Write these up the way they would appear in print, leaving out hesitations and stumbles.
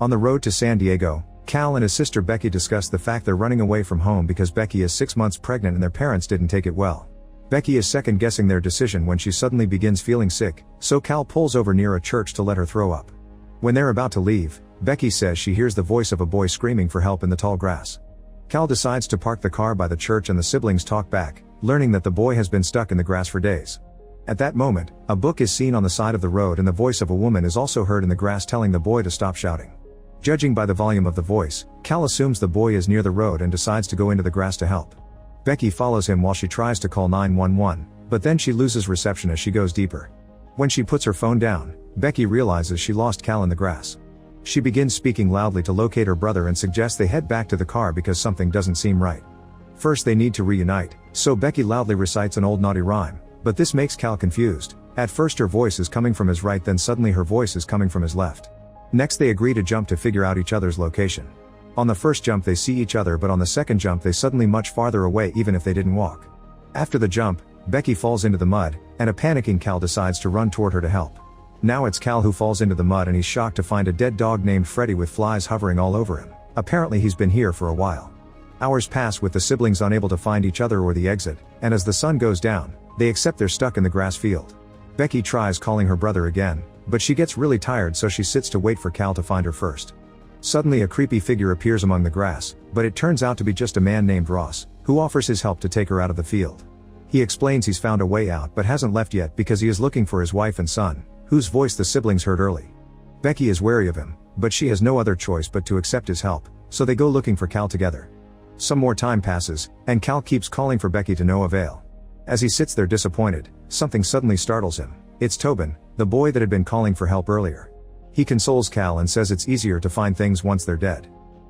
On the road to San Diego, Cal and his sister Becky discuss the fact they're running away from home because Becky is 6 months pregnant and their parents didn't take it well. Becky is second guessing their decision when she suddenly begins feeling sick, so Cal pulls over near a church to let her throw up. When they're about to leave, Becky says she hears the voice of a boy screaming for help in the tall grass. Cal decides to park the car by the church and the siblings talk back, learning that the boy has been stuck in the grass for days. At that moment, a book is seen on the side of the road and the voice of a woman is also heard in the grass telling the boy to stop shouting. Judging by the volume of the voice, Cal assumes the boy is near the road and decides to go into the grass to help. Becky follows him while she tries to call 911, but then she loses reception as she goes deeper. When she puts her phone down, Becky realizes she lost Cal in the grass. She begins speaking loudly to locate her brother and suggests they head back to the car because something doesn't seem right. First they need to reunite, so Becky loudly recites an old naughty rhyme, but this makes Cal confused. At first her voice is coming from his right, then suddenly her voice is coming from his left. Next they agree to jump to figure out each other's location. On the first jump they see each other, but on the second jump they suddenly much farther away even if they didn't walk. After the jump, Becky falls into the mud, and a panicking Cal decides to run toward her to help. Now it's Cal who falls into the mud and he's shocked to find a dead dog named Freddy with flies hovering all over him. Apparently he's been here for a while. Hours pass with the siblings unable to find each other or the exit, and as the sun goes down, they accept they're stuck in the grass field. Becky tries calling her brother again, but she gets really tired so she sits to wait for Cal to find her first. Suddenly a creepy figure appears among the grass, but it turns out to be just a man named Ross, who offers his help to take her out of the field. He explains he's found a way out but hasn't left yet because he is looking for his wife and son, whose voice the siblings heard early. Becky is wary of him, but she has no other choice but to accept his help, so they go looking for Cal together. Some more time passes, and Cal keeps calling for Becky to no avail. As he sits there disappointed, something suddenly startles him. It's Tobin, the boy that had been calling for help earlier. He consoles Cal and says it's easier to find things once they're dead.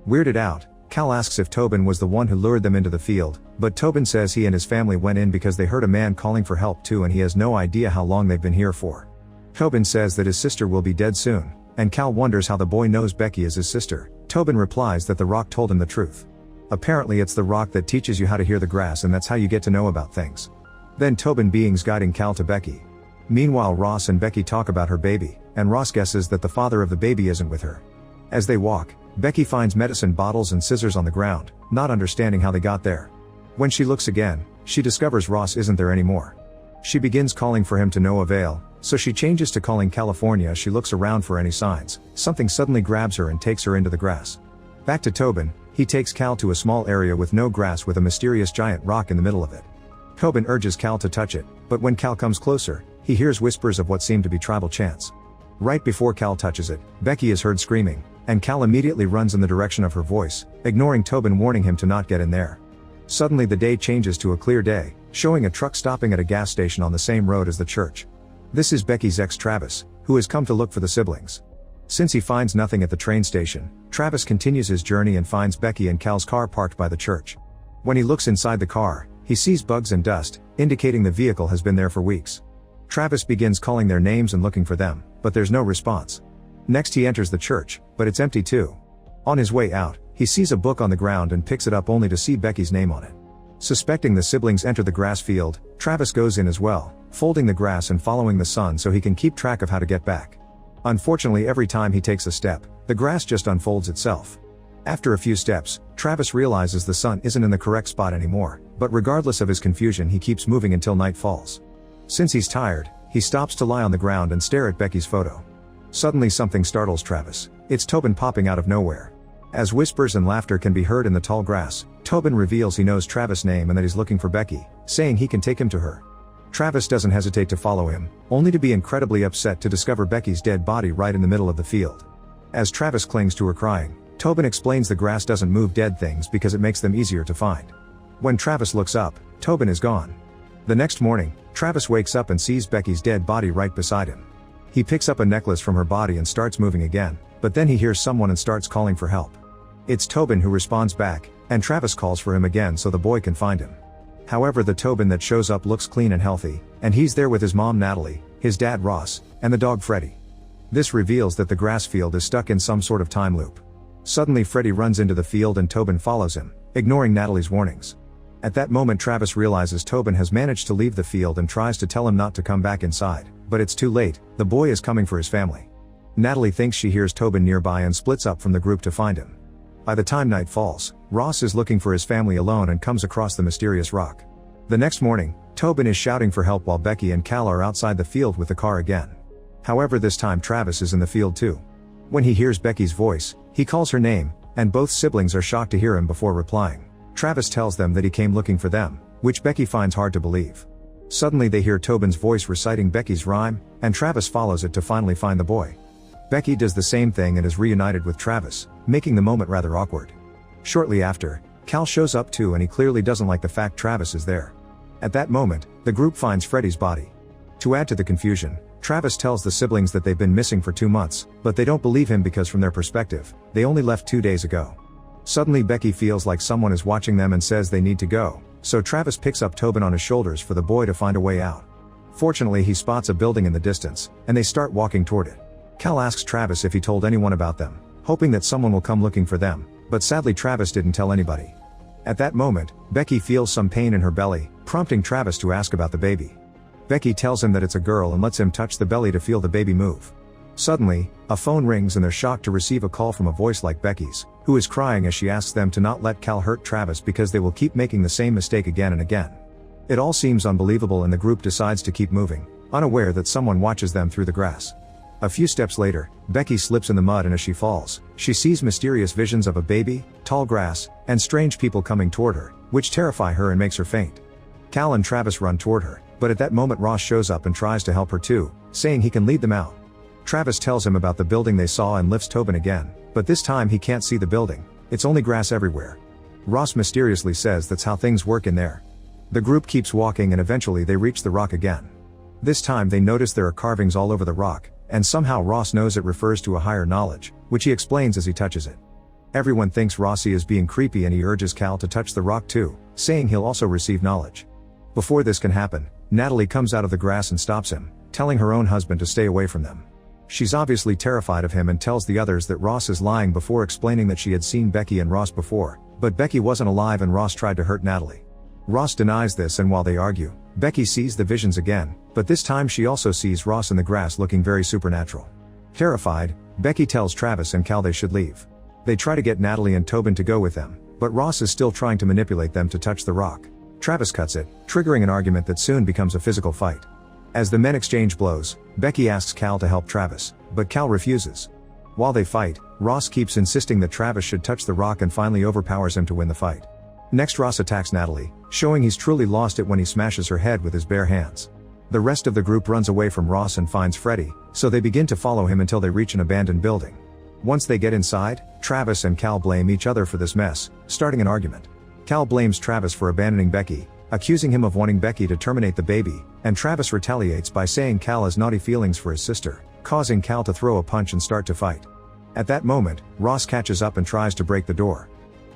Weirded out, Cal asks if Tobin was the one who lured them into the field, but Tobin says he and his family went in because they heard a man calling for help too and he has no idea how long they've been here for. Tobin says that his sister will be dead soon, and Cal wonders how the boy knows Becky is his sister. Tobin replies that the rock told him the truth. Apparently it's the rock that teaches you how to hear the grass and that's how you get to know about things. Then Tobin beings guiding Cal to Becky. Meanwhile Ross and Becky talk about her baby, and Ross guesses that the father of the baby isn't with her. As they walk, Becky finds medicine bottles and scissors on the ground, not understanding how they got there. When she looks again, she discovers Ross isn't there anymore. She begins calling for him to no avail, so she changes to calling California as she looks around for any signs. Something suddenly grabs her and takes her into the grass. Back to Tobin, he takes Cal to a small area with no grass with a mysterious giant rock in the middle of it. Tobin urges Cal to touch it, but when Cal comes closer, he hears whispers of what seem to be tribal chants. Right before Cal touches it, Becky is heard screaming, and Cal immediately runs in the direction of her voice, ignoring Tobin warning him to not get in there. Suddenly the day changes to a clear day, showing a truck stopping at a gas station on the same road as the church. This is Becky's ex Travis, who has come to look for the siblings. Since he finds nothing at the train station, Travis continues his journey and finds Becky and Cal's car parked by the church. When he looks inside the car, he sees bugs and dust, indicating the vehicle has been there for weeks. Travis begins calling their names and looking for them, but there's no response. Next he enters the church, but it's empty too. On his way out, he sees a book on the ground and picks it up only to see Becky's name on it. Suspecting the siblings enter the grass field, Travis goes in as well, folding the grass and following the sun so he can keep track of how to get back. Unfortunately every time he takes a step, the grass just unfolds itself. After a few steps, Travis realizes the sun isn't in the correct spot anymore, but regardless of his confusion he keeps moving until night falls. Since he's tired, he stops to lie on the ground and stare at Becky's photo. Suddenly something startles Travis. It's Tobin popping out of nowhere. As whispers and laughter can be heard in the tall grass, Tobin reveals he knows Travis' name and that he's looking for Becky, saying he can take him to her. Travis doesn't hesitate to follow him, only to be incredibly upset to discover Becky's dead body right in the middle of the field. As Travis clings to her crying, Tobin explains the grass doesn't move dead things because it makes them easier to find. When Travis looks up, Tobin is gone. The next morning, Travis wakes up and sees Becky's dead body right beside him. He picks up a necklace from her body and starts moving again, but then he hears someone and starts calling for help. It's Tobin who responds back, and Travis calls for him again so the boy can find him. However, the Tobin that shows up looks clean and healthy, and he's there with his mom Natalie, his dad Ross, and the dog Freddy. This reveals that the grass field is stuck in some sort of time loop. Suddenly Freddy runs into the field and Tobin follows him, ignoring Natalie's warnings. At that moment Travis realizes Tobin has managed to leave the field and tries to tell him not to come back inside, but it's too late. The boy is coming for his family. Natalie thinks she hears Tobin nearby and splits up from the group to find him. By the time night falls, Ross is looking for his family alone and comes across the mysterious rock. The next morning, Tobin is shouting for help while Becky and Cal are outside the field with the car again. However, this time Travis is in the field too. When he hears Becky's voice, he calls her name, and both siblings are shocked to hear him before replying. Travis tells them that he came looking for them, which Becky finds hard to believe. Suddenly they hear Tobin's voice reciting Becky's rhyme, and Travis follows it to finally find the boy. Becky does the same thing and is reunited with Travis, making the moment rather awkward. Shortly after, Cal shows up too, and he clearly doesn't like the fact Travis is there. At that moment, the group finds Freddy's body. To add to the confusion, Travis tells the siblings that they've been missing for 2 months, but they don't believe him because from their perspective, they only left 2 days ago. Suddenly Becky feels like someone is watching them and says they need to go, so Travis picks up Tobin on his shoulders for the boy to find a way out. Fortunately, he spots a building in the distance, and they start walking toward it. Cal asks Travis if he told anyone about them, hoping that someone will come looking for them, but sadly Travis didn't tell anybody. At that moment, Becky feels some pain in her belly, prompting Travis to ask about the baby. Becky tells him that it's a girl and lets him touch the belly to feel the baby move. Suddenly, a phone rings and they're shocked to receive a call from a voice like Becky's, who is crying as she asks them to not let Cal hurt Travis because they will keep making the same mistake again and again. It all seems unbelievable and the group decides to keep moving, unaware that someone watches them through the grass. A few steps later, Becky slips in the mud and as she falls, she sees mysterious visions of a baby, tall grass, and strange people coming toward her, which terrify her and makes her faint. Cal and Travis run toward her, but at that moment Ross shows up and tries to help her too, saying he can lead them out. Travis tells him about the building they saw and lifts Tobin again, but this time he can't see the building, it's only grass everywhere. Ross mysteriously says that's how things work in there. The group keeps walking and eventually they reach the rock again. This time they notice there are carvings all over the rock, and somehow Ross knows it refers to a higher knowledge, which he explains as he touches it. Everyone thinks Rossi is being creepy and he urges Cal to touch the rock too, saying he'll also receive knowledge. Before this can happen, Natalie comes out of the grass and stops him, telling her own husband to stay away from them. She's obviously terrified of him and tells the others that Ross is lying before explaining that she had seen Becky and Ross before, but Becky wasn't alive and Ross tried to hurt Natalie. Ross denies this and while they argue, Becky sees the visions again, but this time she also sees Ross in the grass looking very supernatural. Terrified, Becky tells Travis and Cal they should leave. They try to get Natalie and Tobin to go with them, but Ross is still trying to manipulate them to touch the rock. Travis cuts it, triggering an argument that soon becomes a physical fight. As the men exchange blows, Becky asks Cal to help Travis, but Cal refuses. While they fight, Ross keeps insisting that Travis should touch the rock and finally overpowers him to win the fight. Next Ross attacks Natalie, showing he's truly lost it when he smashes her head with his bare hands. The rest of the group runs away from Ross and finds Freddy, so they begin to follow him until they reach an abandoned building. Once they get inside, Travis and Cal blame each other for this mess, starting an argument. Cal blames Travis for abandoning Becky, accusing him of wanting Becky to terminate the baby, and Travis retaliates by saying Cal has naughty feelings for his sister, causing Cal to throw a punch and start to fight. At that moment, Ross catches up and tries to break the door.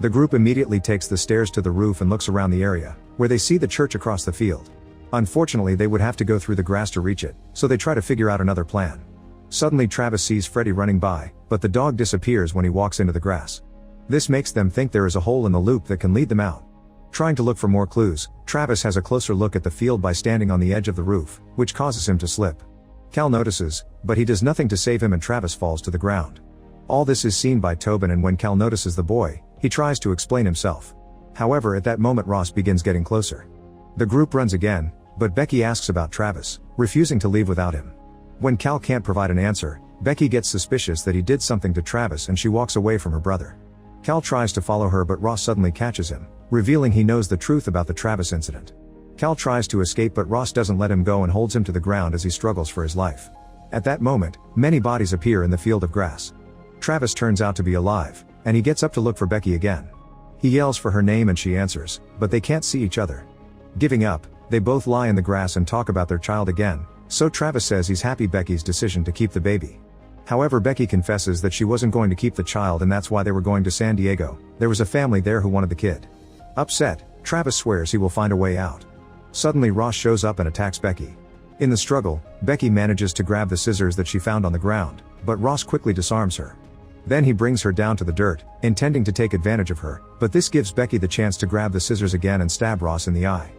The group immediately takes the stairs to the roof and looks around the area, where they see the church across the field. Unfortunately, they would have to go through the grass to reach it, so they try to figure out another plan. Suddenly Travis sees Freddy running by, but the dog disappears when he walks into the grass. This makes them think there is a hole in the loop that can lead them out. Trying to look for more clues, Travis has a closer look at the field by standing on the edge of the roof, which causes him to slip. Cal notices, but he does nothing to save him and Travis falls to the ground. All this is seen by Tobin and when Cal notices the boy, he tries to explain himself. However, at that moment Ross begins getting closer. The group runs again, but Becky asks about Travis, refusing to leave without him. When Cal can't provide an answer, Becky gets suspicious that he did something to Travis and she walks away from her brother. Cal tries to follow her but Ross suddenly catches him, revealing he knows the truth about the Travis incident. Cal tries to escape but Ross doesn't let him go and holds him to the ground as he struggles for his life. At that moment, many bodies appear in the field of grass. Travis turns out to be alive, and he gets up to look for Becky again. He yells for her name and she answers, but they can't see each other. Giving up, they both lie in the grass and talk about their child again, so Travis says he's happy Becky's decision to keep the baby. However, Becky confesses that she wasn't going to keep the child and that's why they were going to San Diego. There was a family there who wanted the kid. Upset, Travis swears he will find a way out. Suddenly Ross shows up and attacks Becky. In the struggle, Becky manages to grab the scissors that she found on the ground, but Ross quickly disarms her. Then he brings her down to the dirt, intending to take advantage of her, but this gives Becky the chance to grab the scissors again and stab Ross in the eye.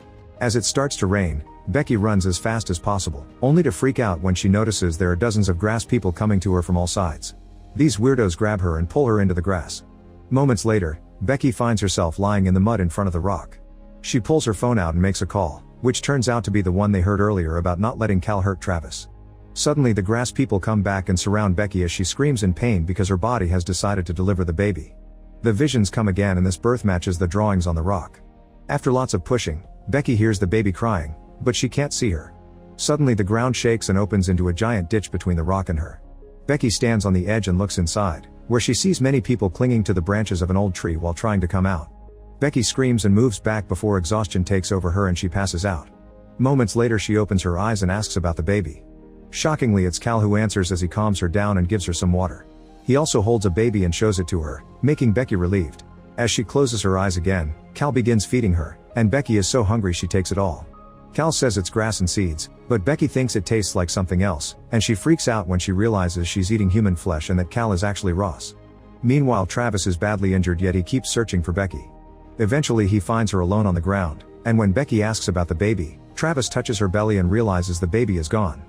As it starts to rain, Becky runs as fast as possible, only to freak out when she notices there are dozens of grass people coming to her from all sides. These weirdos grab her and pull her into the grass. Moments later, Becky finds herself lying in the mud in front of the rock. She pulls her phone out and makes a call, which turns out to be the one they heard earlier about not letting Cal hurt Travis. Suddenly the grass people come back and surround Becky as she screams in pain because her body has decided to deliver the baby. The visions come again and this birth matches the drawings on the rock. After lots of pushing, Becky hears the baby crying, but she can't see her. Suddenly the ground shakes and opens into a giant ditch between the rock and her. Becky stands on the edge and looks inside, where she sees many people clinging to the branches of an old tree while trying to come out. Becky screams and moves back before exhaustion takes over her and she passes out. Moments later she opens her eyes and asks about the baby. Shockingly, it's Cal who answers as he calms her down and gives her some water. He also holds a baby and shows it to her, making Becky relieved. As she closes her eyes again, Cal begins feeding her, and Becky is so hungry she takes it all. Cal says it's grass and seeds, but Becky thinks it tastes like something else, and she freaks out when she realizes she's eating human flesh and that Cal is actually Ross. Meanwhile, Travis is badly injured, yet he keeps searching for Becky. Eventually he finds her alone on the ground, and when Becky asks about the baby, Travis touches her belly and realizes the baby is gone.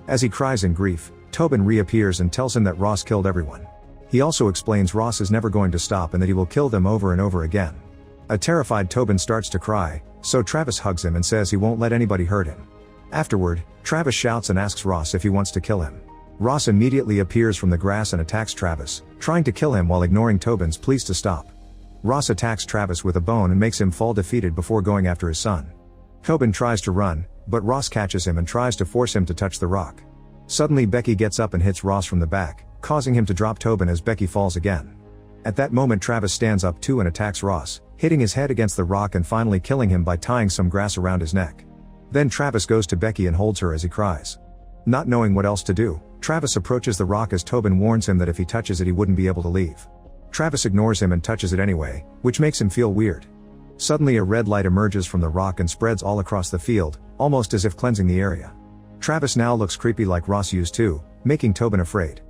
As he cries in grief, Tobin reappears and tells him that Ross killed everyone. He also explains Ross is never going to stop and that he will kill them over and over again. A terrified Tobin starts to cry, so Travis hugs him and says he won't let anybody hurt him. Afterward, Travis shouts and asks Ross if he wants to kill him. Ross immediately appears from the grass and attacks Travis, trying to kill him while ignoring Tobin's pleas to stop. Ross attacks Travis with a bone and makes him fall defeated before going after his son. Tobin tries to run, but Ross catches him and tries to force him to touch the rock. Suddenly Becky gets up and hits Ross from the back, causing him to drop Tobin as Becky falls again. At that moment Travis stands up too and attacks Ross, hitting his head against the rock and finally killing him by tying some grass around his neck. Then Travis goes to Becky and holds her as he cries. Not knowing what else to do, Travis approaches the rock as Tobin warns him that if he touches it he wouldn't be able to leave. Travis ignores him and touches it anyway, which makes him feel weird. Suddenly a red light emerges from the rock and spreads all across the field, almost as if cleansing the area. Travis now looks creepy like Ross used to, making Tobin afraid.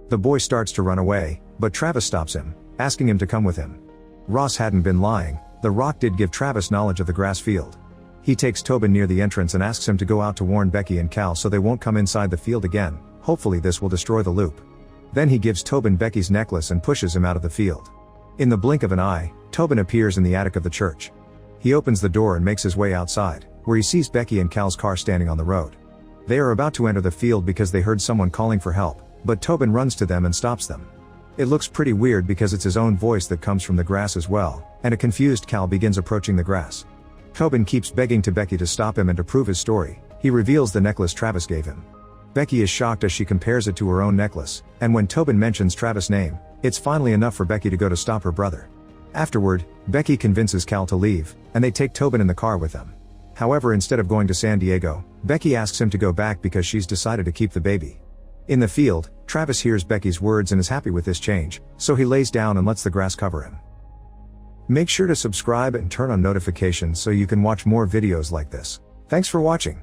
The boy starts to run away, but Travis stops him, asking him to come with him. Ross hadn't been lying, the rock did give Travis knowledge of the grass field. He takes Tobin near the entrance and asks him to go out to warn Becky and Cal so they won't come inside the field again. Hopefully this will destroy the loop. Then he gives Tobin Becky's necklace and pushes him out of the field. In the blink of an eye, Tobin appears in the attic of the church. He opens the door and makes his way outside, where he sees Becky and Cal's car standing on the road. They are about to enter the field because they heard someone calling for help, but Tobin runs to them and stops them. It looks pretty weird because it's his own voice that comes from the grass as well, and a confused Cal begins approaching the grass. Tobin keeps begging to Becky to stop him and to prove his story. He reveals the necklace Travis gave him. Becky is shocked as she compares it to her own necklace, and when Tobin mentions Travis' name, it's finally enough for Becky to go to stop her brother. Afterward, Becky convinces Cal to leave, and they take Tobin in the car with them. However, instead of going to San Diego, Becky asks him to go back because she's decided to keep the baby. In the field, Travis hears Becky's words and is happy with this change, so he lays down and lets the grass cover him. Make sure to subscribe and turn on notifications so you can watch more videos like this. Thanks for watching.